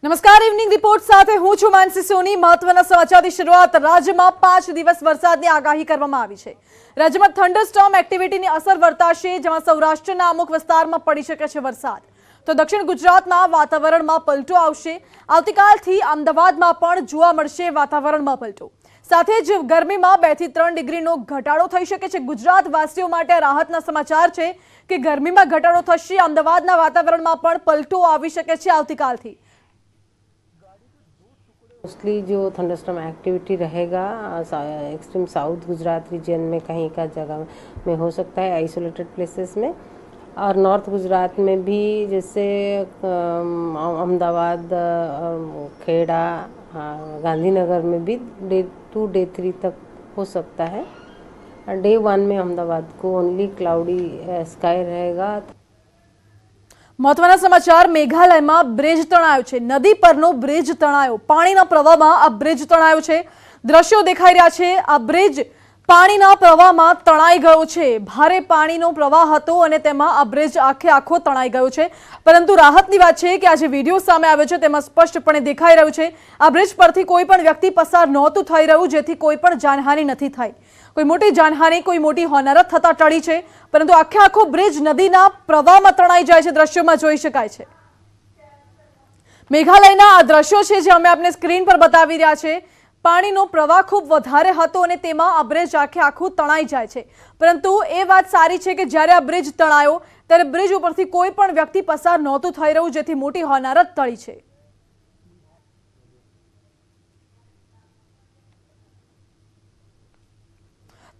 નમસ્કાર, evening report સાથે હું છું માનસી સોની। મહત્વના સમાચારની શરૂઆત। રાજ્યમાં 5 દિવસ વરસાદની આગાહી કરવામાં આવી છે। રાજ્યમાં થંડરસ્ટોર્મ એક્ટિવિટીની અસર વર્તાશે, જેમાં સૌરાષ્ટ્રના અમુક વિસ્તારમાં પડી શકે છે વરસાદ। તો દક્ષિણ ગુજરાતમાં વાતાવરણમાં પલટો આવશે। આવતીકાલથી અમદાવાદમાં પણ જોવા મળશે વાતાવરણમાં પલટો। સાથે જ ગરમીમાં 2 થી 3 ડિગ્રીનો ઘટાડો થઈ શકે છે। ગુજરાતવાસીઓ માટે રાહતના સમાચાર છે કે ગરમીમાં ઘટાડો થશે। અમદાવાદના વાતાવરણમાં પણ પલટો આવી શકે છે આવતીકાલથી। मोस्टली जो थंडरस्टॉर्म एक्टिविटी रहेगा एक्सट्रीम साउथ गुजरात रीजन में कहीं का जगह में हो सकता है, आइसोलेटेड प्लेसेस में, और नॉर्थ गुजरात में भी जैसे अहमदाबाद, खेड़ा, गांधीनगर में भी डे 2 डे 3 तक हो सकता है। डे 1 में अहमदाबाद को ओनली क्लाउडी स्काई रहेगा। महत्वना समाचार। मेघालयમાં બ્રિજ તણાયો છે। નદી પરનો બ્રિજ તણાયો। પાણીના પ્રવાહમાં આ બ્રિજ તણાયો છે। દ્રશ્યો દેખાઈ રહ્યા છે। આ બ્રિજ પાણીના પ્રવાહમાં તણાઈ ગયો છે। ભારે પાણીનો પ્રવાહ હતો અને તેમાં આ બ્રિજ આખો તણાઈ ગયો છે। પરંતુ રાહતની વાત છે કે આ જે વિડીયો સામે આવ્યો છે તેમાં સ્પષ્ટપણે દેખાઈ રહ્યું છે આ બ્રિજ પરથી કોઈ પણ વ્યક્તિ પસાર નહોતું થઈ રહ્યું, જેથી કોઈ પણ જાનહાનિ નથી થઈ। કોઈ મોટી જાનહાનિ, કોઈ મોટી હોનારત થતા ટળી છે, પરંતુ આખો બ્રિજ નદીના પ્રવાહમાં તણાઈ જાય છે। દ્રશ્યોમાં જોઈ શકાય છે। મેઘાલયના આ દ્રશ્યો છે જે અમે આપને સ્ક્રીન પર બતાવી રહ્યા છે। પાણીનો પ્રવાહ ખૂબ વધારે હતો અને તેમાં આ બ્રિજ આખું તણાઈ જાય છે। પરંતુ એ વાત સારી છે કે જ્યારે આ બ્રિજ તણાયો ત્યારે બ્રિજ ઉપરથી કોઈ પણ વ્યક્તિ પસાર નહોતું થઈ રહ્યું, જેથી મોટી હોનારત ટળી છે।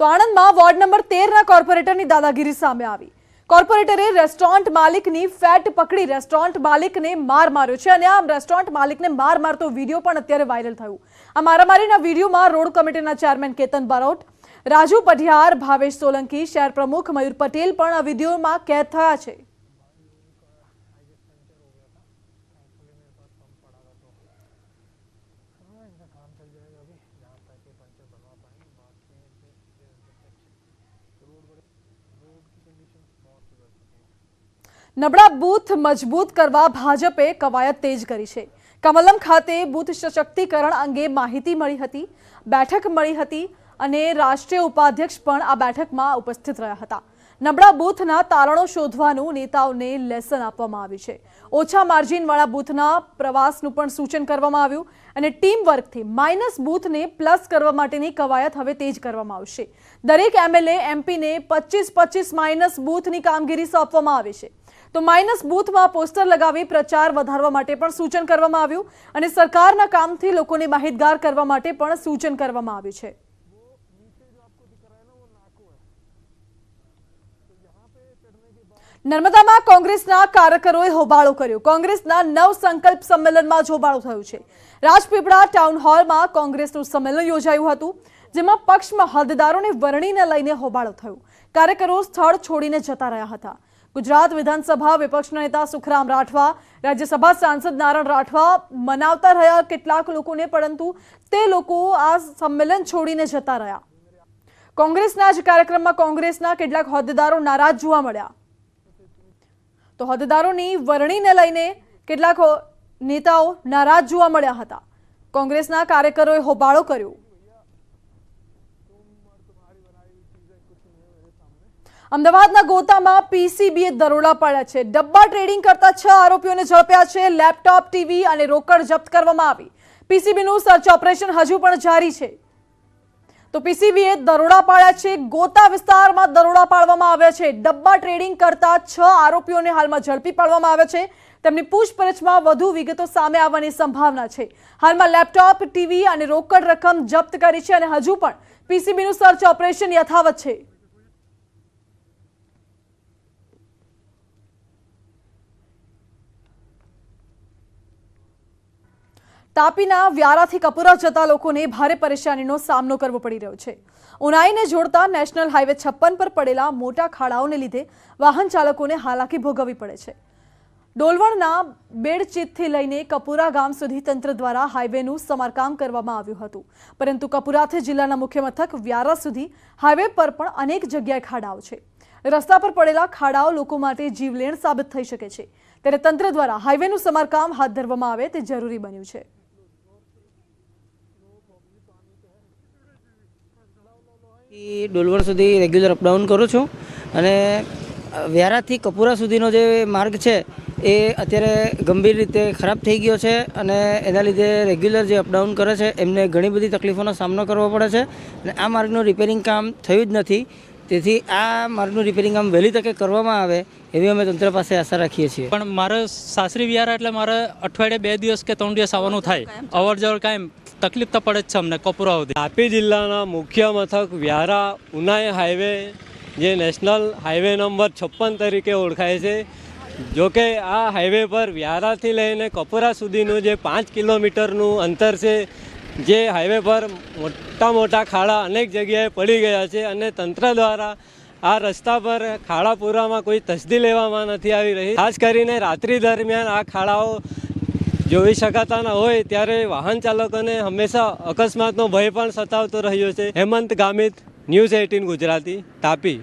તો આણંદમાં વોર્ડ નંબર 13ના કોર્પોરેટરની દાદાગીરી સામે આવી। કોર્પોરેટરે રેસ્ટોરન્ટ માલિકની ફેટ પકડી રેસ્ટોરન્ટ માલિકને માર માર્યો છે અને આ રેસ્ટોરન્ટ માલિકને માર મારતો વિડીયો પણ અત્યારે વાયરલ થયો। આ મારામારીના વિડીયોમાં રોડ કમિટીના ચેરમેન કેતન બારોટ, રાજુ પઢિયાર, ભાવેશ સોલંકી, શહેર પ્રમુખ મયુર પટેલ પણ આ વિડીયોમાં કેદ થયા છે। નબળા બૂથ મજબૂત કરવા ભાજપે કવાયત તેજ કરી છે। કમલમ ખાતે બૂથ સશક્તિકરણ અંગે માહિતી મળી હતી, બેઠક મળી હતી અને રાષ્ટ્રીય ઉપાધ્યક્ષ પણ આ બેઠકમાં ઉપસ્થિત રહ્યા હતા। નબળા બૂથના તારણો શોધવાનું નેતાઓને લેસન આપવામાં આવ્યું છે। ઓછા માર્જિનવાળા બૂથના પ્રવાસનું પણ સૂચન કરવામાં આવ્યું અને ટીમ વર્કથી માઇનસ બૂથને પ્લસ કરવા માટેની કવાયત હવે તેજ કરવામાં આવશે। દરેક એમએલએ એમપીને 25-25 માઇનસ બૂથની કામગીરી સોંપવામાં આવે છે। તો માઇનસ બૂથમાં પોસ્ટર લગાવી પ્રચાર વધારવા માટે પણ સૂચન કરવામાં આવ્યું અને સરકારના કામથી લોકોને માહિતગાર કરવા માટે પણ સૂચન કરવામાં આવ્યું છે। નર્મદામાં કોંગ્રેસના કાર્યકરોએ હોબાળો કર્યો। કોંગ્રેસના નવ સંકલ્પ સંમેલનમાં જ હોબાળો થયો છે। રાજપીપળા ટાઉન હોલમાં કોંગ્રેસનું સંમેલન યોજાયું હતું, જેમાં પક્ષમાં હોદ્દેદારોને વરણીને લઈને હોબાળો થયો। કાર્યકરો સ્થળ છોડીને જતા રહ્યા હતા। ગુજરાત વિધાનસભા વિપક્ષના નેતા સુખરામ રાઠવા, રાજ્યસભા સાંસદ નારણ રાઠવા મનાવતા રહ્યા કેટલાક લોકોને, પરંતુ તે લોકો આ સંમેલન છોડીને જતા રહ્યા। કોંગ્રેસના જ કાર્યક્રમમાં કોંગ્રેસના કેટલાક હોદ્દેદારો નારાજ જોવા મળ્યા। તો હોદ્દેદારોની વરણીને લઈને કેટલાક નેતાઓ નારાજ જોવા મળ્યા હતા। કોંગ્રેસના કાર્યકરોએ હોબાળો કર્યો। અમદાવાદના ગોતામાં પીસીબીએ દરોડા પાડ્યા છે। ડબ્બા ટ્રેડિંગ કરતા 6 આરોપીઓને ઝડપ્યા છે। લેપટોપ, ટીવી અને રોકડ જપ્ત કરવામાં આવી। પીસીબીનું સર્ચ ઓપરેશન હજુ પણ જારી છે। તો પીસીબીએ દરોડા પાડ્યા છે। ગોતા વિસ્તારમાં દરોડા પાડવામાં આવ્યા છે। ડબ્બા ટ્રેડિંગ કરતા 6 આરોપીઓને હાલમાં ઝડપી પાડવામાં આવ્યા છે। તેમની પૂછપરછમાં વધુ વિગતો સામે આવવાની સંભાવના છે। હાલમાં લેપટોપ, ટીવી અને રોકડ રકમ જપ્ત કરી છે અને હજુ પણ પીસીબીનું સર્ચ ઓપરેશન યથાવત છે। તાપીના વ્યારાથી કપુરા જતા લોકોને ભારે પરેશાનીનો સામનો કરવો પડી રહ્યો છે। ઉનાઈને જોડતા નેશનલ હાઈવે 56 પર પડેલા મોટા ખાડાઓને લીધે વાહન ચાલકોને હાલાકી ભોગવવી પડે છે। ડોલવણના બેડચીતથી લઈને કપુરા ગામ સુધી તંત્ર દ્વારા હાઈવેનું સમારકામ કરવામાં આવ્યું હતું, પરંતુ કપુરાથી જિલ્લાના મુખ્ય મથક વ્યારા સુધી હાઈવે પર પણ અનેક જગ્યાએ ખાડાઓ છે। રસ્તા પર પડેલા ખાડાઓ લોકો માટે જીવલેણ સાબિત થઈ શકે છે। ત્યારે તંત્ર દ્વારા હાઈવેનું સમારકામ હાથ ધરવામાં આવે તે જરૂરી બન્યું છે. ડોલવણ સુધી રેગ્યુલર અપડાઉન કરું છું અને વ્યારાથી કપૂરા સુધીનો જે માર્ગ છે એ અત્યારે ગંભીર રીતે ખરાબ થઈ ગયો છે અને એના લીધે રેગ્યુલર જે અપડાઉન કરે છે એમને ઘણી બધી તકલીફોનો સામનો કરવો પડે છે અને આ માર્ગનું રિપેરિંગ કામ થયું જ નથી. તેથી આ માર્ગનું રિપેરિંગ કામ વહેલી તકે કરવામાં આવે એવી અમે તંત્ર પાસે આશા રાખીએ છીએ. પણ મારે સાસરી વ્યારા એટલે મારે અઠવાડિયે 2 દિવસ કે 3 દિવસ આવવાનું થાય. અવર જવર કાંઈ તકલીફ તો પડે જ છે અમને કપૂરા સુધી. તાપી જિલ્લાના મુખ્ય મથક વ્યારા ઉનાઈ હાઈવે જે નેશનલ હાઈવે નંબર 56 તરીકે ઓળખાય છે. જોકે આ હાઈવે પર વ્યારાથી લઈને કપૂરા સુધીનું જે 5 કિલોમીટરનું અંતર છે, જે હાઈવે પર મોટા ખાડા અનેક જગ્યાએ પડી ગયા છે અને તંત્ર દ્વારા આ રસ્તા પર ખાડા પૂરવામાં કોઈ તસદી લેવામાં નથી આવી રહી. ખાસ કરીને રાત્રિ દરમિયાન આ ખાડાઓ જોઈ શકાતા ન હોય ત્યારે વાહન ચાલકોને હંમેશા અકસ્માતનો ભય પણ સતાવતો રહ્યો છે. હેમંત ગામિત, ન્યૂઝ 18 ગુજરાતી, તાપી.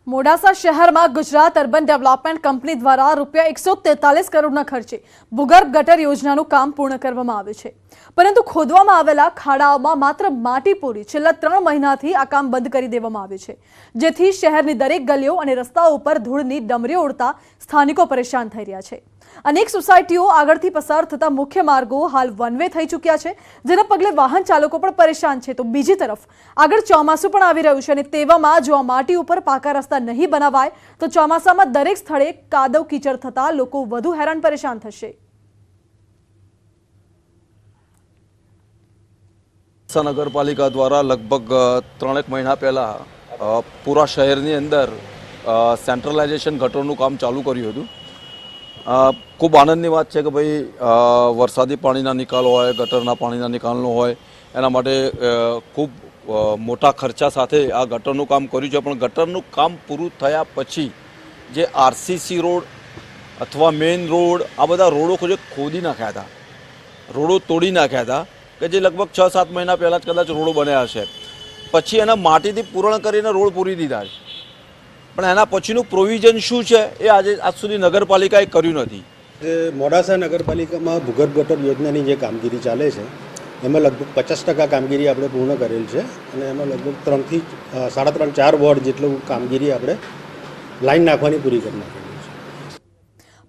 મોડાસા શહેરમાં ગુજરાત અર્બન ડેવલપમેન્ટ કંપની દ્વારા રૂપિયા 143 કરોડના ખર્ચે ભૂગર્ભ ગટર યોજનાનું કામ પૂર્ણ કરવામાં આવ્યું છે. પરંતુ ખોદવામાં આવેલા ખાડાઓમાં માત્ર માટી પૂરી છેલ્લા 3 મહિનાથી આ કામ બંધ કરી દેવામાં આવ્યું છે, જેથી શહેરની દરેક ગલીઓ અને રસ્તાઓ ઉપર ધૂળની ડમરીઓ ઉડતા સ્થાનિકો પરેશાન થઈ રહ્યા છે. અનેક સોસાયટીઓ આગળથી પસાર થતા મુખ્ય માર્ગો હાલ વન વે થઈ ચૂક્યા છે, જેના પગલે વાહન ચાલકો પણ પરેશાન છે. તો બીજી તરફ આગળ ચોમાસું પણ આવી રહ્યું છે અને તેવામાં જો આ માટી ઉપર પાકા રસ્તા નહીં બનાવાય તો ચોમાસામાં દરેક સ્થળે કાદવ કીચડ થતા લોકો વધુ હેરાન પરેશાન થશે. નગરપાલિકા દ્વારા લગભગ 3 મહિના પહેલાં પૂરા શહેરની અંદર સેન્ટ્રલાઇઝેશન ગટરનું કામ ચાલુ કર્યું હતું. ખૂબ આનંદની વાત છે કે ભાઈ વરસાદી પાણીના નિકાલ હોય, ગટરના પાણીના નિકાલનો હોય, એના માટે ખૂબ મોટા ખર્ચા સાથે આ ગટરનું કામ કર્યું છે. પણ ગટરનું કામ પૂરું થયા પછી જે આરસીસી રોડ અથવા મેઇન રોડ, આ બધા રોડો ખોદી નાખ્યા હતા, રોડો તોડી નાખ્યા હતા કે જે લગભગ 6-7 મહિના પહેલાં જ કદાચ રોડો બન્યા હશે. પછી એના માટીથી પૂરણ કરીને રોડ પૂરી દીધા છે. પણ એના પછીનું પ્રોવિઝન શું છે એ આજ સુધી નગરપાલિકાએ કર્યું નથી. મોડાસા નગરપાલિકામાં ભૂગર્ભ ગટર યોજનાની જે કામગીરી ચાલે છે એમાં લગભગ 50% કામગીરી આપણે પૂર્ણ કરેલ છે અને એમાં લગભગ 3 થી 3.5-4 વોર્ડ જેટલું કામગીરી આપણે લાઈન નાખવાની પૂરી કરી નાખેલી છે.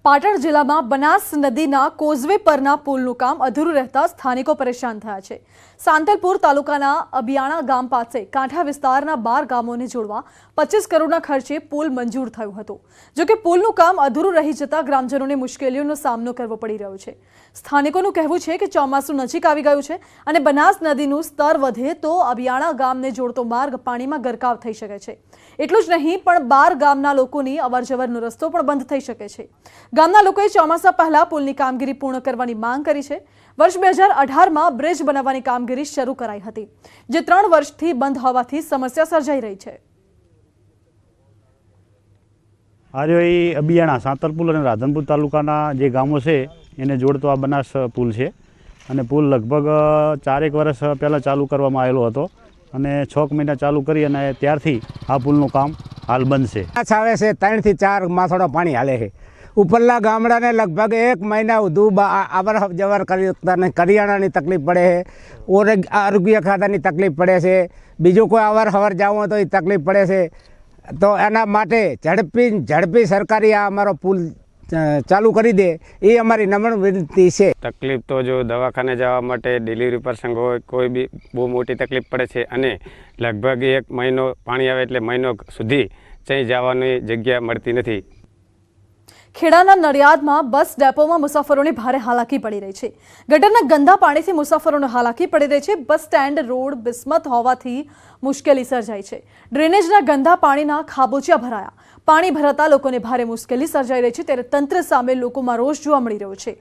પાટણ જિલ્લામાં બનાસ નદીના કોઝવે પરના પુલનું કામ અધૂરું રહેતા સ્થાનિકો પરેશાન થયા છે. સાંતલપુર તાલુકાના અબિયાણા ગામ પાસે કાંઠા વિસ્તારના 12 ગામોને જોડવા 25 કરોડના ખર્ચે પુલ મંજૂર થયો હતો. જોકે પુલનું કામ અધૂરું રહી જતા ગ્રામજનોને મુશ્કેલીઓનો સામનો કરવો પડી રહ્યો છે. સ્થાનિકોનું કહેવું છે કે ચોમાસું નજીક આવી ગયું છે અને બનાસ નદીનું સ્તર વધે તો અબિયાણા ગામને જોડતો માર્ગ પાણીમાં ગરકાવ થઈ શકે છે. એટલું જ નહીં પણ 12 ગામના લોકોની અવરજવરનો રસ્તો પણ બંધ થઈ શકે છે. ગામના લોકોએ ચોમાસા પહેલા પુલની કામગીરી પૂર્ણ કરવાની માંગ કરી છે. વર્ષ 2018માં બ્રિજ બનાવવાની કામગીરી શરૂ કરાઈ હતી, જે 3 વર્ષથી બંધ હોવાથી સમસ્યા સર્જાઈ રહી છે. આજે એ અબિયાણા, સાંતલપુર અને રાધનપુર તાલુકાના જે ગામો છે એને જોડતો આ બનાસ પુલ છે અને પુલ લગભગ 4 વર્ષ પહેલાં ચાલુ કરવામાં આવેલો હતો અને 6 મહિના ચાલુ કરી અને ત્યારથી આ પુલનું કામ હાલ બંધ છે. આવે છે 3 થી 4 માથોડા પાણી હાલે છે. ઉપરના ગામડાને લગભગ 1 મહિના સુધી અવર જવર કરિયાણાની તકલીફ પડે છે, આરોગ્ય ખાતાની તકલીફ પડે છે, બીજું કોઈ અવર હવર જવું હોય તો એ તકલીફ પડે છે. તો એના માટે ઝડપી સરકારી આ અમારો પુલ ચાલુ કરી દે એ અમારી નમ્ર વિનંતી છે. તકલીફ તો જો દવાખાને જવા માટે ડિલિવરી પ્રસંગ હોય કોઈ બી બહુ મોટી તકલીફ પડે છે અને લગભગ 1 મહિનો પાણી આવે એટલે મહિનો સુધી ક્યાંય જવાની જગ્યા મળતી નથી. ખેડાના નડિયાદમાં બસ ડેપોમાં મુસાફરોને ભારે હાલાકી પડી રહી છે. ગટરના ગંદા પાણીથી મુસાફરોને હાલાકી પડી રહી છે. બસ સ્ટેન્ડ રોડ બિસ્મત હોવાથી મુશ્કેલી સર્જાઈ છે. ડ્રેનેજના ગંદા પાણીના ખાબોચિયા ભરાયા. પાણી ભરાતા લોકોને ભારે મુશ્કેલી સર્જાઈ રહી છે, ત્યારે તંત્ર સામે લોકોમાં રોષ જોવા મળી રહ્યો છે.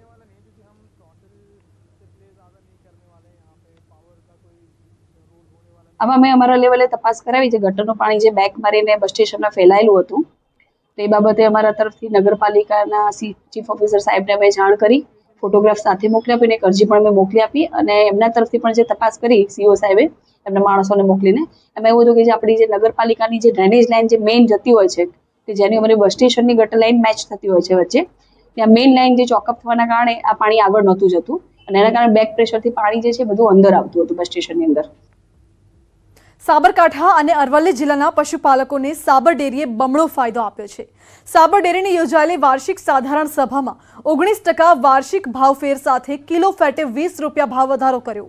આમાં મેં અમારા લેવલે તપાસ કરાવી છે. ગટરનું પાણી જે બેક મારીને બસ સ્ટેશનમાં ફેલાયેલું હતું તે બાબતે અમારા તરફથી નગરપાલિકાના ચીફ ઓફિસર સાહેબને અમે જાણ કરી, ફોટોગ્રાફ સાથે મોકલી આપીને એક અરજી પણ મેં મોકલી આપી અને એમના તરફથી પણ જે તપાસ કરી સીઓ સાહેબે એમના માણસોને મોકલીને એમાં એવું હતું કે જે આપણી જે નગરપાલિકાની જે ડ્રેનેજ લાઇન જે મેઇન જતી હોય છે કે જેની અમારી બસ સ્ટેશનની ગટર લાઇન મેચ થતી હોય છે વચ્ચે, ત્યાં મેઇન લાઇન જે ચોકઅપ થવાના કારણે આ પાણી આગળ નહોતું જતું અને એના કારણે બેક પ્રેશરથી પાણી જે છે બધું અંદર આવતું હતું બસ સ્ટેશનની અંદર. સાબરકાંઠા અને અરવલ્લી જિલ્લાના પશુપાલકોને સાબર ડેરીએ બમણો ફાયદો આપ્યો છે. સાબર ડેરીની યોજાયેલી વાર્ષિક સાધારણ સભામાં 19% વાર્ષિક ભાવફેર સાથે કિલો ફેટે 20 રૂપિયા ભાવ વધારો કર્યો.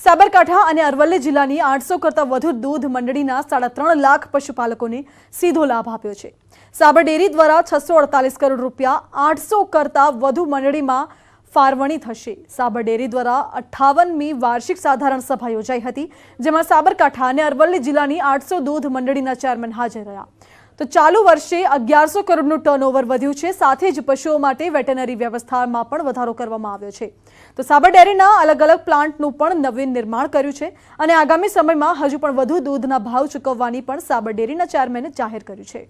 સાબરકાંઠા અને અરવલ્લી જિલ્લાની 800 કરતાં વધુ દૂધ મંડળીના 3.5 લાખ પશુપાલકોને સીધો લાભ આપ્યો છે. સાબર ડેરી દ્વારા 648 કરોડ રૂપિયા 800 કરતાં વધુ મંડળીમાં ફાળવણી થશે. સાબર ડેરી દ્વારા 58મી વાર્ષિક સાધારણ સભા યોજાઈ હતી, જેમાં સાબરકાંઠા અને અરવલ્લી જિલ્લાની 800 દૂધ મંડળીના ચેરમેન હાજર રહ્યા. તો ચાલુ વર્ષે 1100 કરોડનું ટર્નઓવર વધ્યું છે. સાથે જ પશુઓ માટે વેટરનરી વ્યવસ્થામાં પણ વધારો કરવામાં આવ્યો છે. તો સાબર ડેરીના અલગ અલગ પ્લાન્ટનું પણ નવીન નિર્માણ કર્યું છે અને આગામી સમયમાં હજુ પણ વધુ દૂધના ભાવ ચૂકવવાની પણ સાબર ડેરીના ચેરમેને જાહેર કર્યું છે.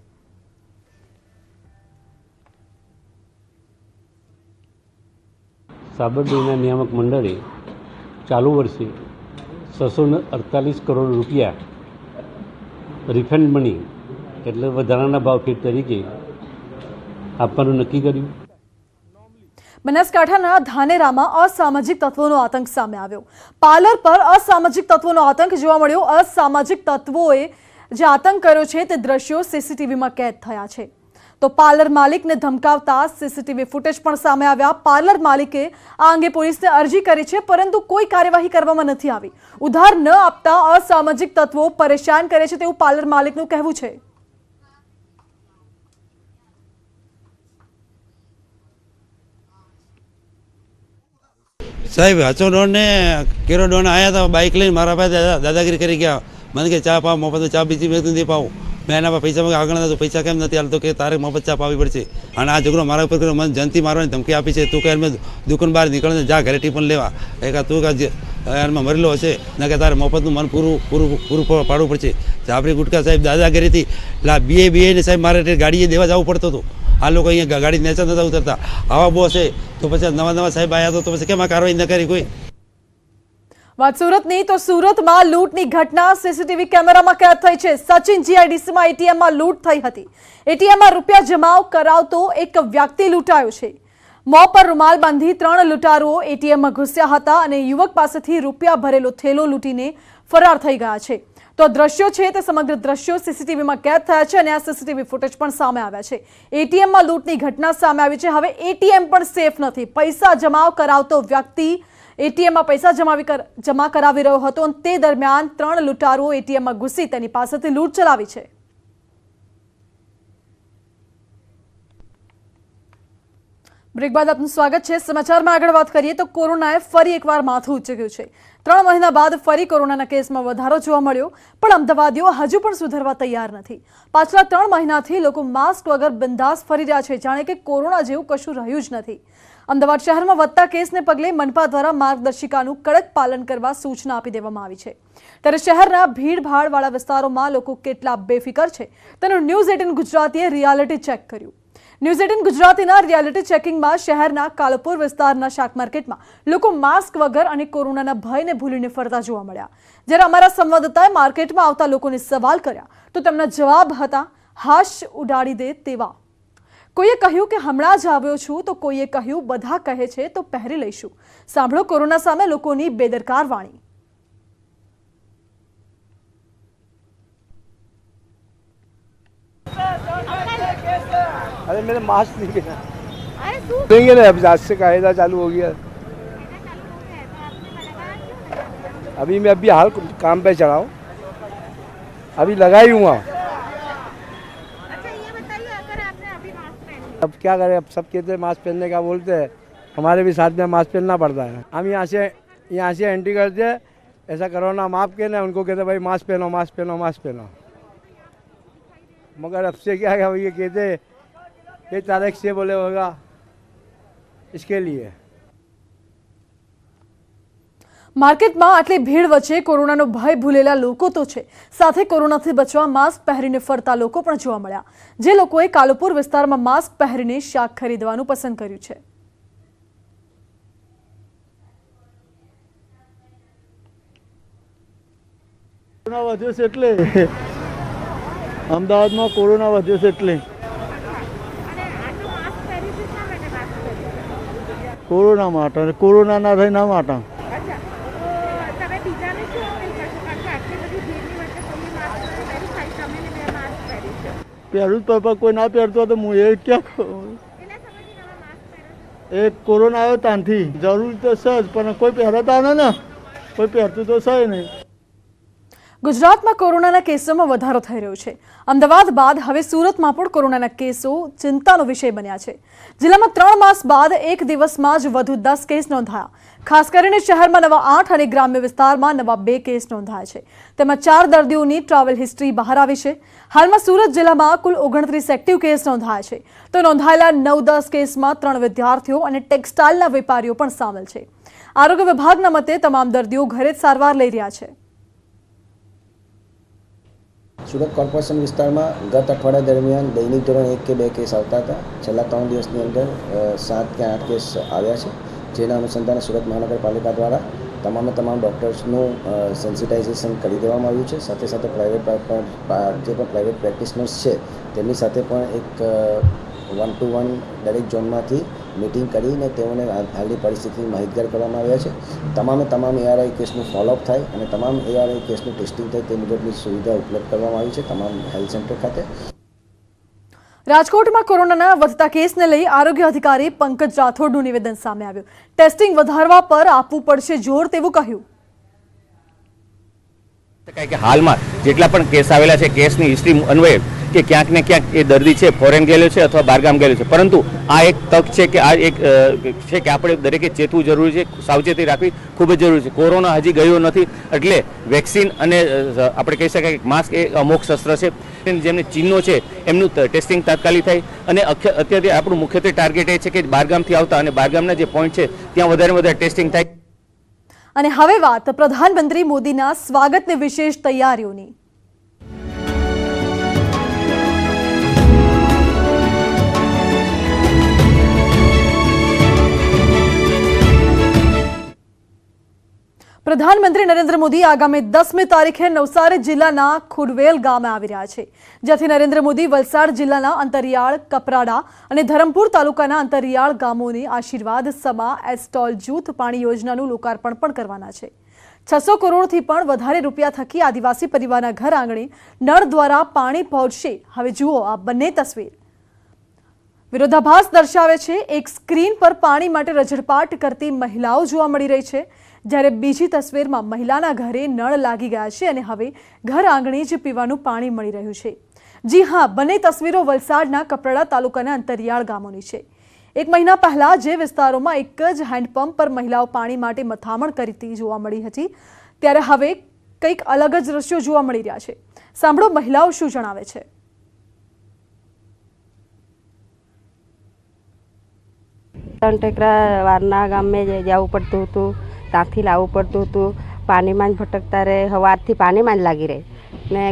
સાબર ડેરીના નિયામક મંડળે ચાલુ વર્ષે 648 કરોડ રૂપિયા રિફંડ મની એટલે વધારાના ભાવફેર તરીકે આપવાનું નક્કી કર્યું. બનાસકાંઠાના ધાનેરામાં અસામાજિક તત્વોનો આતંક સામે આવ્યો. પાર્લર પર અસામાજિક તત્વોનો આતંક જોવા મળ્યો. અસામાજિક તત્વોએ જે આતંક કર્યો છે તે દ્રશ્યો સીસીટીવીમાં કેદ થયા છે. તો પાર્લર માલિકને ધમકાવતા સીસીટીવી ફૂટેજ પણ સામે આવ્યા. પાર્લર માલિકે આ અંગે પોલીસને અરજી કરી છે, પરંતુ કોઈ કાર્યવાહી કરવામાં નથી આવી. ઉધાર ન આપતા અસામાજિક તત્વો પરેશાન કરે છે તેવું પાર્લર માલિકનું કહેવું છે. સાહેબ હચો ડોન ને કેરો ડોન આવ્યા હતા, બાઇક લઈને મારા પાસે દાદાગીરી કરી ગયા. મને કે ચા પાવ, મફત ચા બીજી નથી પાવું. મેં એના પૈસા આગળ નતો, પૈસા કેમ નથી હાલતો કે તારે મફત ચા પાવી પડશે. અને આ ઝઘડો મારા ઉપર કર્યો, મને જનતી મારવાની ધમકી આપી છે. તું કે મેં દુકાન બહાર નીકળને જા ઘરે ટીપન લેવા, તું એમાં મરેલો હશે ને કે તારે મફતનું મન પૂરું પાડવું પડશે. આપણી ગુટકા સાહેબ દાદાગીરીથી બીએ ને સાહેબ મારે ગાડીએ દેવા જવું પડતું હતું. આ લોકો અહીંયા ગાડી નેચા નતા ઉતરતા. આવા બોસ છે તો પછી નવા સાહેબ આવ્યા તો પછી કેમ આ કાર્યવાહી ન કરી કોઈ? વાત સુરતની, તો સુરતમાં લૂંટની ઘટના સીસીટીવી કેમેરામાં કેદ થઈ છે. સચિન જીઆઈડીસીમાં એટીએમમાં લૂંટ થઈ હતી. એટીએમમાં રૂપિયા જમા કરાવતો એક વ્યક્તિ લૂંટાયો છે. મોં પર રૂમાલ બાંધી 3 લૂંટારુઓ એટીએમમાં ઘૂસ્યા હતા અને યુવક પાસેથી રૂપિયા ભરેલો થેલો લૂંટીને ફરાર થઈ ગયા છે. તો દ્રશ્યો છે તે સમગ્ર દ્રશ્યો સીસીટીવીમાં કેદ થયા છે અને આ સીસીટીવી ફૂટેજ પણ સામે આવ્યા છે. એટીએમમાં લૂંટની ઘટના સામે આવી છે. હવે એટીએમ પણ સેફ નથી. પૈસા જમા કરાવતો વ્યક્તિ એટીએમમાં પૈસા જમા કરાવી રહ્યો હતો અને તે દરમિયાન 3 લૂંટારુઓ એટીએમમાં ઘૂસી તેની પાસેથી લૂંટ ચલાવી છે. બ્રેક બાદ આપનું સ્વાગત છે. સમાચારમાં આગળ વાત કરીએ તો કોરોનાએ ફરી એકવાર માથું ઉંચક્યું છે. 3 મહિના બાદ ફરી કોરોનાના કેસમાં વધારો જોવા મળ્યો, પણ અમદાવાદીઓ હજુ પણ સુધરવા તૈયાર નથી. પાછલા 3 મહિનાથી લોકો માસ્ક વગર બિંદાસ ફરી રહ્યા છે, જાણે કે કોરોના જેવું કશું રહ્યું જ નથી. અમદાવાદ શહેરમાં વધતા કેસને પગલે મનપા દ્વારા માર્ગદર્શિકાનું કડક પાલન કરવા સૂચના આપી દેવામાં આવી છે. ત્યારે શહેરના ભીડભાડવાળા વિસ્તારોમાં લોકો કેટલા બેફિકર છે તેનું ન્યૂઝ 18 ગુજરાતીએ રિયાલિટી ચેક કર્યું. ન્યૂઝ 18 ગુજરાતીના રિયાલિટી ચેકિંગમાં શહેરના કાલુપુર વિસ્તારના શાક માર્કેટમાં લોકો માસ્ક વગર અને કોરોનાના ભયને ભૂલીને ફરતા જોવા મળ્યા. જ્યારે અમારા સંવાદદાતાએ માર્કેટમાં આવતા લોકોને સવાલ કર્યા તો તેમના જવાબ હતા હાશ ઉડાડી દે તેવા. કોઈએ કહ્યું કે હમણાં જ આવ્યો છું, તો કોઈએ કહ્યું બધા કહે છે તો પહેરી લઈશું. સાંભળો કોરોના સામે લોકોની બેદરકાર વાણી. अरे मेरा मास्क नहीं गया, देंगे ना, अब आज से कायदा चालू हो गया. अभी मैं हाल काम पे चढ़ा हूँ, अभी लगाई हूँ. अब क्या करें, अब सब कहते हैं मास्क पहनने का, बोलते हैं हमारे भी साथ में मास्क पहनना पड़ता है. हम यहाँ से एंट्री करते हैं, ऐसा कोरोना माफ के ना, उनको कहते भाई मास्क पहनो, मास्क पहनो, मास्क पहनो. मगर अब से क्या है, ये कहते 1 तारीख से बोले होगा, इसके लिए. માર્કેટમાં આટલી ભીડ વચ્ચે કોરોનાનો ભય ભૂલેલા લોકો તો છે, સાથે કોરોનાથી બચવા માસ્ક પહેરીને ફરતા લોકો પણ જોવા મળ્યા. જે લોકોએ કાલુપુર વિસ્તારમાં માસ્ક પહેરીને શાક ખરીદવાનું પસંદ કર્યું છે. કોરોના વધ્યો છે એટલે અમદાવાદમાં કોરોના વધ્યો છે એટલે કોરોના માટે અને કોરોના ના થાય ના માટે. પહેરું જ પપ્પા કોઈ ના પહેરતો તો હું એ ક્યાં એ કોરોના આવ્યો ત્યાંથી જરૂર તો છે જ પણ કોઈ પહેરતા ને કોઈ પહેરતું તો છે નહીં. ગુજરાતમાં કોરોનાના કેસોમાં વધારો થઈ રહ્યો છે. અમદાવાદ બાદ હવે સુરતમાં પણ કોરોનાના કેસો ચિંતાનો વિષય બન્યા છે. જિલ્લામાં 3 માસ બાદ એક દિવસમાં જ વધુ 10 કેસ નોંધાયા. ખાસ કરીને શહેરમાં નવા 8 અને ગ્રામ્ય વિસ્તારમાં નવા 2 કેસ નોંધાયા છે. તેમાં 4 દર્દીઓની ટ્રાવેલ હિસ્ટ્રી બહાર આવી છે. હાલમાં સુરત જિલ્લામાં કુલ 29 એક્ટિવ કેસ નોંધાયા છે. તો નોંધાયેલા 9-10 કેસમાં 3 વિદ્યાર્થીઓ અને ટેક્સટાઇલના વેપારીઓ પણ સામેલ છે. આરોગ્ય વિભાગના મતે તમામ દર્દીઓ ઘરે જ સારવાર લઈ રહ્યા છે. સુરત કોર્પોરેશન વિસ્તારમાં ગત અઠવાડિયા દરમિયાન દૈનિક ધોરણ 1 કે 2 કેસ આવતા હતા. છેલ્લા 3 દિવસની અંદર 7 કે 8 કેસ આવ્યા છે. જેના અનુસંધાને સુરત મહાનગરપાલિકા દ્વારા તમામ ડૉક્ટર્સનું સેન્સિટાઇઝેશન કરી દેવામાં આવ્યું છે. સાથે સાથે જે પણ પ્રાઇવેટ પ્રેક્ટિશનર્સ છે તેમની સાથે પણ એક 1-to-1 દરેક ઝોનમાંથી મિટિંગ કરીને તેઓને હાલની પરિસ્થિતિની માહિતગાર કરવામાં આવ્યા છે. તમામ ARI કેસનું ફોલોઅપ થાય અને તમામ ARI કેસનું ટેસ્ટિંગ થાય તે મુજબની સુવિધા ઉપલબ્ધ કરવામાં આવી છે તમામ હેલ્થ સેન્ટર ખાતે. રાજકોટમાં કોરોનાના વધતા કેસને લઈ આરોગ્ય અધિકારી પંકજ રાઠોડનું નિવેદન સામે આવ્યું. ટેસ્ટિંગ વધારવા પર આપવું પડશે જોર તેવું કહ્યું. કે હાલમાં જેટલા પણ કેસ આવેલા છે કેસની હિસ્ટ્રી અન્વયે કે ક્યાંક ને ક્યાંક એ દર્દી છે ફોરેન ગયેલો છે અથવા બહારગામ ગયેલો છે, પરંતુ આ એક તક છે કે આ એક છે કે આપણે દરેકે ચેતવું જરૂરી છે, સાવચેતી રાખવી ખૂબ જ જરૂરી છે. કોરોના હજી ગયો નથી એટલે વેક્સિન અને આપણે કહી શકાય કે માસ્ક એ અમોઘ શસ્ત્ર છે. જેમને ચિહ્નો છે એમનું ટેસ્ટિંગ તાત્કાલિક થાય અને અત્યારે આપણું મુખ્યત્વે ટાર્ગેટ એ છે કે બહારગામથી આવતા અને બહારગામના જે પોઈન્ટ છે ત્યાં વધારે ટેસ્ટિંગ થાય. અને હવે વાત પ્રધાનમંત્રી મોદીના સ્વાગતની વિશેષ તૈયારીઓની. પ્રધાનમંત્રી નરેન્દ્ર મોદી આગામી 10મી તારીખે નવસારી જિલ્લાના ખુડવેલ ગામે આવી રહ્યા છે, જ્યાંથી નરેન્દ્ર મોદી વલસાડ જિલ્લાના અંતરિયાળ કપરાડા અને ધરમપુર તાલુકાના અંતરિયાળ ગામોની આશીર્વાદ સમા એસ્ટોલ જૂથ પાણી યોજનાનું લોકાર્પણ પણ કરવાના છે. 600 કરોડથી પણ વધારે રૂપિયા થકી આદિવાસી પરિવારના ઘર આંગણે નળ દ્વારા પાણી પહોંચશે. હવે જુઓ આ બંને તસવીર. વિરોધાભાસ દર્શાવે છે. એક સ્ક્રીન પર પાણી માટે રજડપાટ કરતી મહિલાઓ જોવા મળી રહી છે, જ્યારે બીજી તસવીરમાં મહિલાના ઘરે નળ લાગી ગયા છે અને હવે ઘર આંગણે જ પીવાનું પાણી મળી રહ્યું છે. જી હા, બંને તસવીરો વલસાડના કપરાડા તાલુકાના અંતરિયાળ ગામોની છે. 1 મહિના પહેલા જે વિસ્તારોમાં એક જ હેન્ડપંપ પર મહિલાઓ પાણી માટે મથામણ કરતી જોવા મળી હતી, ત્યારે હવે કંઈક અલગ જ દ્રશ્યો જોવા મળી રહ્યા છે. સાંભળો મહિલાઓ શું જણાવે છે. ટેકરા વારના ગામે જવું પડતું હતું, ત્યાંથી લાવવું પડતું હતું. પાણીમાં જ ભટકતા રહે, સવારથી પાણીમાં જ લાગી રહે ને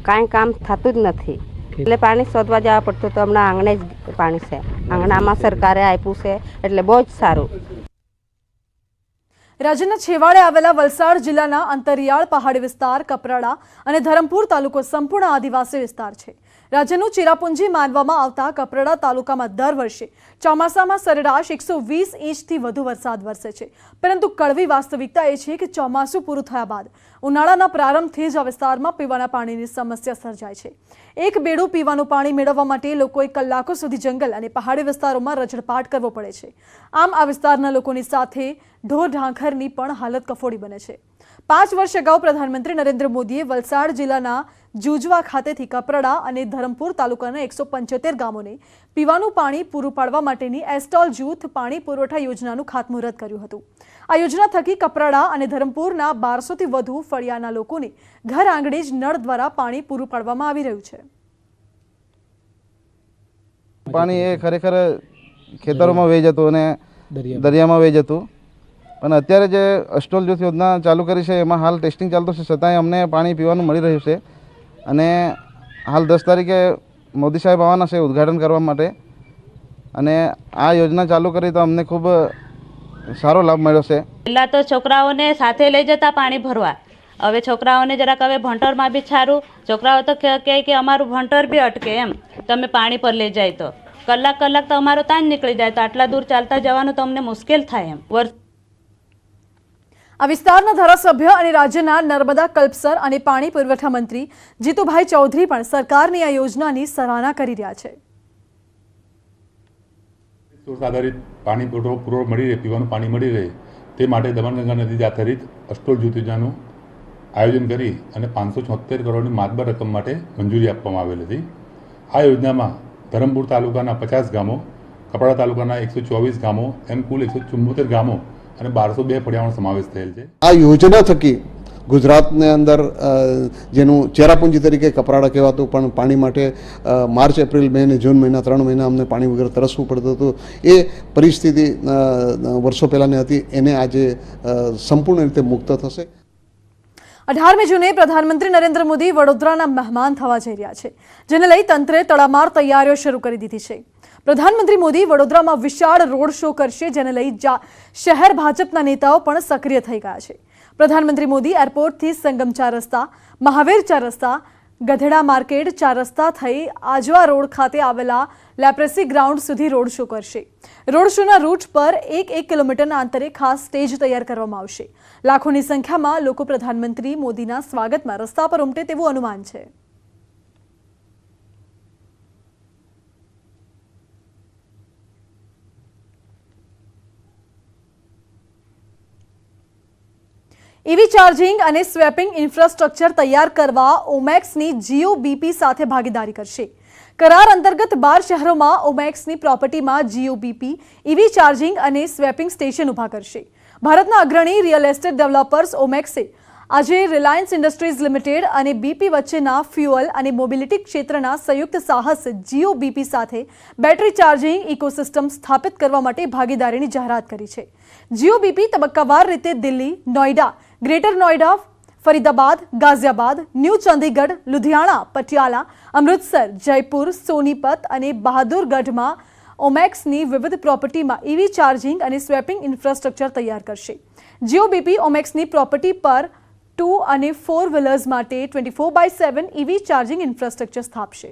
કાંઈ કામ થતું જ નથી. એટલે પાણી શોધવા જવા પડતું હતું. હમણાં આંગણે જ પાણી છે, આંગણામાં સરકારે આપ્યું છે એટલે બહુ જ સારું. રાજ્યના છેવાડે આવેલા વલસાડ જિલ્લાના અંતરિયાળ પહાડી વિસ્તાર કપરાડા અને ધરમપુર તાલુકો સંપૂર્ણ આદિવાસી વિસ્તાર છે. રાજ્યનું ચિરાપુંજી માનવામાં આવતા કપરાડા તાલુકામાં દર વર્ષે ચોમાસામાં સરેરાશ 120 ઇંચથી વધુ વરસાદ વરસે છે. પરંતુ કડવી વાસ્તવિકતા એ છે કે ચોમાસું પૂરું થયા બાદ ઉનાળાના પ્રારંભથી જ આ વિસ્તારમાં પીવાના પાણીની સમસ્યા સર્જાય છે. એક બેડું પીવાનું પાણી મેળવવા માટે લોકોએ કલાકો સુધી જંગલ અને પહાડી વિસ્તારોમાં રજડપાટ કરવો પડે છે. આમ આ વિસ્તારના લોકોની સાથે ઢોર ઢાંખરની પણ હાલત કફોડી બને છે. 5 વર્ષ અગાઉ પ્રધાનમંત્રી નરેન્દ્ર મોદીએ વલસાડ જિલ્લાના જુજવા ખાતેથી કપરાડા અને ધરમપુર તાલુકાના 175 ગામોને પીવાનું પાણી પૂરું પાડવા માટેની એસ્ટોલ જૂથ પાણી પુરવઠા યોજનાનું ખાતમુહૂર્ત કર્યું હતું. આ યોજના થકી કપરાડા અને ધરમપુરના 1200થી વધુ ફળિયાના લોકોને ઘર આંગણે જ નળ દ્વારા પાણી પૂરું પાડવામાં આવી રહ્યું છે. પાણી એ ખરેખર ખેતરોમાં વહી જતું અને દરિયામાં વહી જતું, પણ અત્યારે જે એસ્ટોલ જૂથ યોજના ચાલુ કરી છે એમાં હાલ ટેસ્ટિંગ ચાલતું છે, છતાંય અમને પાણી પીવાનું મળી રહ્યું છે. અને હાલ 10 તારીખે મોદી સાહેબ આવવાના છે ઉદ્ઘાટન કરવા માટે, અને આ યોજના ચાલુ કરી તો અમને ખૂબ સારો લાભ મળ્યો છે. પહેલાં તો છોકરાઓને સાથે લઈ જતા પાણી ભરવા, હવે છોકરાઓને જરાક હવે ભણતરમાં બી સારું. છોકરાઓ તો કહે કે અમારું ભણતર બી અટકે એમ તમે પાણી પર લઈ જાય તો, કલાક તો અમારો ત્યાં જ નીકળી જાય, તો આટલા દૂર ચાલતા જવાનું તો અમને મુશ્કેલ થાય એમ. આ વિસ્તારના ધારાસભ્ય અને રાજ્યના નર્મદા કલ્પસર અને પાણી પુરવઠા મંત્રી જીતુભાઈ ચૌધરી પણ સરકારની આ યોજનાની સરાહના કરી રહ્યા છે. સોર્સ આધારિત પાણી પુરવઠો મળી રહે, પીવાનું પાણી મળી રહે તે માટે દમણગંગા નદી આધારિત અસ્ટોલ જ્યોતિ યોજનાનું આયોજન કરી અને 576 કરોડની માતબર રકમ માટે મંજૂરી આપવામાં આવેલ હતી. આ યોજનામાં ધરમપુર તાલુકાના 50 ગામો, કપરાડા તાલુકાના 124 ગામો એમ કુલ 174 ગામો અને 1202 ફળિયાનો સમાવેશ થયેલ છે. આ યોજના થકી ગુજરાતની અંદર જેનું ચેરાપુંજી તરીકે કપરાડા કહેવાતું પણ પાણી માટે માર્ચ, એપ્રિલ, મે અને જૂન મહિના 3 મહિના અમને પાણી વગર તરસવું પડતું હતું. એ પરિસ્થિતિ વર્ષો પહેલાંની હતી, એને આજે સંપૂર્ણ રીતે મુક્ત થશે. 18મી જૂને પ્રધાનમંત્રી નરેન્દ્ર મોદી વડોદરાના મહેમાન થવા જઈ રહ્યા છે, જેને લઈ તંત્રે તડામાર તૈયારીઓ શરૂ કરી દીધી છે. પ્રધાનમંત્રી મોદી વડોદરામાં વિશાળ રોડ શો કરશે, જેને લઈ શહેર ભાજપના નેતાઓ પણ સક્રિય થઈ ગયા છે. પ્રધાનમંત્રી મોદી એરપોર્ટથી સંગમ 4 રસ્તા, મહાવીર 4 રસ્તા, ગધેડા માર્કેટ 4 રસ્તા થઈ આજવા રોડ ખાતે આવેલા લેપ્રેસી ગ્રાઉન્ડ સુધી રોડ શો કરશે. રોડ શોના રૂટ પર 1 કિલોમીટરના અંતરે ખાસ સ્ટેજ તૈયાર કરવામાં આવશે. લાખોની સંખ્યામાં લોકો પ્રધાનમંત્રી મોદીના સ્વાગતમાં રસ્તા પર ઉમટે તેવું અનુમાન છે. ઈવી ચાર્જિંગ અને સ્વેપિંગ ઇન્ફ્રાસ્ટ્રક્ચર તૈયાર કરવા ઓમેક્સની જીઓ બીપી સાથે ભાગીદારી કરશે. કરાર અંતર્ગત 12 શહેરોમાં ઓમેક્સની પ્રોપર્ટીમાં જીઓ બીપી ઈવી ચાર્જિંગ અને સ્વેપિંગ સ્ટેશન ઊભા કરશે. ભારતના અગ્રણી રિયલ એસ્ટેટ ડેવલપર્સ ઓમેક્સે આજે રિલાયન્સ ઇન્ડસ્ટ્રીઝ લિમિટેડ અને બીપી વચ્ચેના ફ્યુઅલ અને મોબિલિટી ક્ષેત્રના સંયુક્ત સાહસ જીઓ બીપી સાથે બેટરી ચાર્જિંગ ઇકોસિસ્ટમ સ્થાપિત કરવા માટે ભાગીદારીની જાહેરાત કરી છે. જીઓ બીપી તબક્કાવાર રીતે દિલ્હી, નોઈડા, ગ્રેટર નોઈડા, ફરીદાબાદ, ગાઝિયાબાદ, ન્યૂ ચંદીગઢ, લુધિયાણા, પટિયાલા, અમૃતસર, જયપુર, સોનીપત અને બહાદુરગઢમાં ઓમેક્સની વિવિધ પ્રોપર્ટીમાં ઈવી ચાર્જિંગ અને સ્વેપિંગ ઇન્ફ્રાસ્ટ્રક્ચર તૈયાર કરશે. જીઓ બીપી ઓમેક્સની પ્રોપર્ટી પર 2 અને 4 વ્હીલર્સ માટે 24/7 ઈવી ચાર્જિંગ ઇન્ફ્રાસ્ટ્રક્ચર સ્થાપશે.